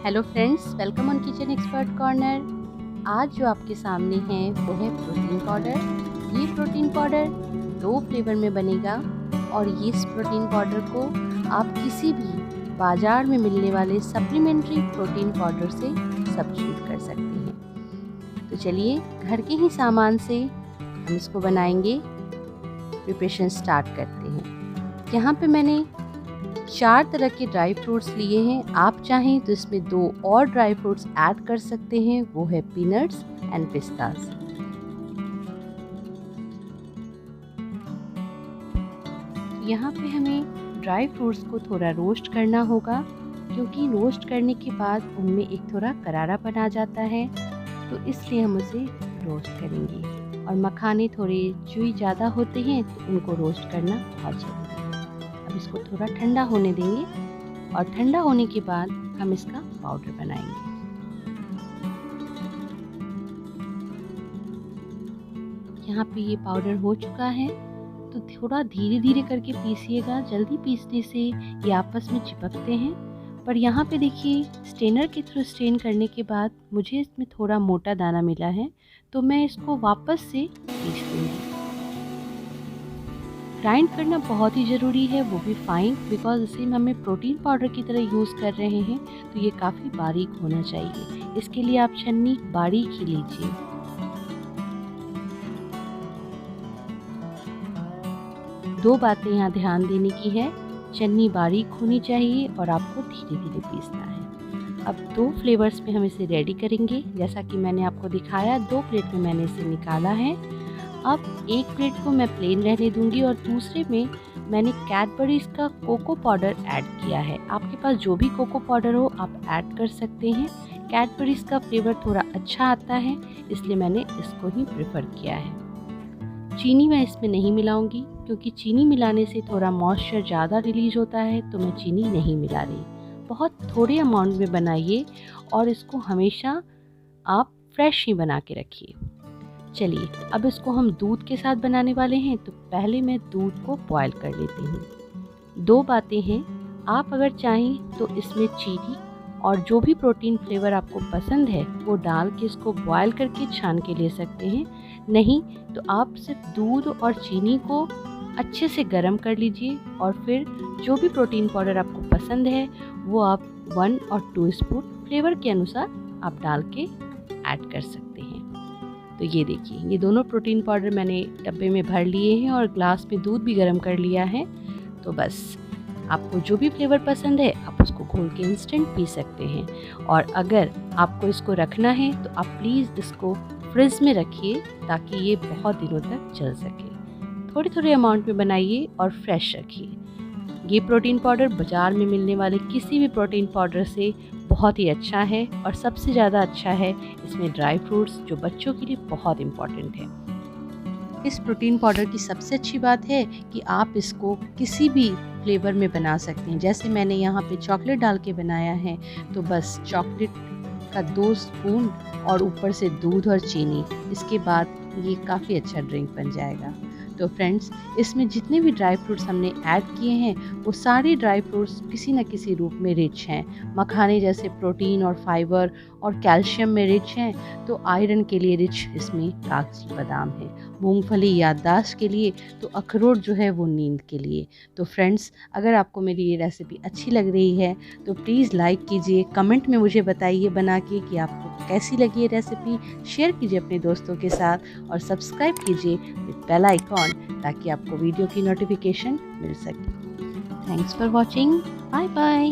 Hello friends, welcome on kitchen expert corner. आज जो आपके सामने है वो है प्रोटीन पाउडर। ये प्रोटीन पाउडर 2 फ्लेवर में बनेगा और ये इस प्रोटीन पाउडर को आप किसी भी बाज़ार में मिलने वाले सप्लीमेंट्री प्रोटीन पाउडर से सब्स्टिट्यूट कर सकते हैं। तो चलिए घर के ही सामान से हम इसको बनाएंगे। प्रिपरेशन स्टार्ट करते हैं। यहाँ पे मैंने 4 तरह के ड्राई फ्रूट्स लिए हैं। आप चाहें तो इसमें 2 और ड्राई फ्रूट्स ऐड कर सकते हैं, वो है पीनट्स एंड पिस्तास। यहाँ पे हमें ड्राई फ्रूट्स को थोड़ा रोस्ट करना होगा, क्योंकि रोस्ट करने के बाद उनमें एक थोड़ा करारापन आ जाता है, तो इसलिए हम उसे रोस्ट करेंगे। और मखाने थोड़े चुई ज़्यादा होते हैं तो उनको रोस्ट करना बहुत ज़रूरी है। अब इसको थोड़ा ठंडा होने देंगे और ठंडा होने के बाद हम इसका पाउडर बनाएंगे। यहाँ पे ये पाउडर हो चुका है, तो थोड़ा धीरे धीरे करके पीसिएगा। जल्दी पीसने से ये आपस में चिपकते हैं। पर यहाँ पे देखिए, स्ट्रेनर के थ्रू स्ट्रेन करने के बाद मुझे इसमें थोड़ा मोटा दाना मिला है, तो मैं इसको वापस से पीस लूँगी। ग्राइंड करना बहुत ही ज़रूरी है, वो भी फाइन, बिकॉज इसे हमें प्रोटीन पाउडर की तरह यूज़ कर रहे हैं, तो ये काफ़ी बारीक होना चाहिए। इसके लिए आप छन्नी बारीक ही लीजिए। दो बातें यहाँ ध्यान देने की है, छन्नी बारीक होनी चाहिए और आपको धीरे धीरे पीसना है। अब 2 फ्लेवर्स में हम इसे रेडी करेंगे। जैसा कि मैंने आपको दिखाया, 2 प्लेट में मैंने इसे निकाला है। अब एक प्लेट को मैं प्लेन रहने दूंगी और दूसरे में मैंने कैडबरीज का कोको पाउडर ऐड किया है। आपके पास जो भी कोको पाउडर हो आप ऐड कर सकते हैं। कैडबरीज का फ्लेवर थोड़ा अच्छा आता है, इसलिए मैंने इसको ही प्रेफर किया है। चीनी मैं इसमें नहीं मिलाऊंगी, क्योंकि चीनी मिलाने से थोड़ा मॉइस्चर ज़्यादा रिलीज होता है, तो मैं चीनी नहीं मिला रही। बहुत थोड़े अमाउंट में बनाइए और इसको हमेशा आप फ्रेश ही बना के रखिए। चलिए, अब इसको हम दूध के साथ बनाने वाले हैं, तो पहले मैं दूध को बॉयल कर लेती हूँ। 2 बातें हैं, आप अगर चाहें तो इसमें चीनी और जो भी प्रोटीन फ्लेवर आपको पसंद है वो डाल के इसको बॉयल करके छान के ले सकते हैं। नहीं तो आप सिर्फ दूध और चीनी को अच्छे से गर्म कर लीजिए और फिर जो भी प्रोटीन पाउडर आपको पसंद है वो आप 1 और 2 स्पून फ्लेवर के अनुसार आप डाल के ऐड कर सकते हैं। तो ये देखिए, ये दोनों प्रोटीन पाउडर मैंने डब्बे में भर लिए हैं और ग्लास में दूध भी गर्म कर लिया है। तो बस आपको जो भी फ्लेवर पसंद है आप उसको घोल के इंस्टेंट पी सकते हैं। और अगर आपको इसको रखना है तो आप प्लीज़ इसको फ्रिज में रखिए, ताकि ये बहुत दिनों तक चल सके। थोड़े थोड़े अमाउंट में बनाइए और फ्रेश रखिए। ये प्रोटीन पाउडर बाज़ार में मिलने वाले किसी भी प्रोटीन पाउडर से बहुत ही अच्छा है, और सबसे ज़्यादा अच्छा है इसमें ड्राई फ्रूट्स, जो बच्चों के लिए बहुत इम्पॉर्टेंट है। इस प्रोटीन पाउडर की सबसे अच्छी बात है कि आप इसको किसी भी फ्लेवर में बना सकते हैं। जैसे मैंने यहाँ पे चॉकलेट डाल के बनाया है, तो बस चॉकलेट का 2 स्पून और ऊपर से दूध और चीनी, इसके बाद ये काफ़ी अच्छा ड्रिंक बन जाएगा। तो फ्रेंड्स, इसमें जितने भी ड्राई फ्रूट्स हमने ऐड किए हैं वो सारे ड्राई फ्रूट्स किसी न किसी रूप में रिच हैं। मखाने जैसे प्रोटीन और फाइबर और कैल्शियम में रिच हैं, तो आयरन के लिए रिच इसमें कागजी बादाम है। मूंगफली याददाश्त के लिए, तो अखरोट जो है वो नींद के लिए। तो फ्रेंड्स, अगर आपको मेरी ये रेसिपी अच्छी लग रही है तो प्लीज़ लाइक कीजिए, कमेंट में मुझे बताइए बना के कि आपको कैसी लगी ये रेसिपी। शेयर कीजिए अपने दोस्तों के साथ और सब्सक्राइब कीजिए विद बेल आइकॉन, ताकि आपको वीडियो की नोटिफिकेशन मिल सके। Thanks for watching. Bye bye.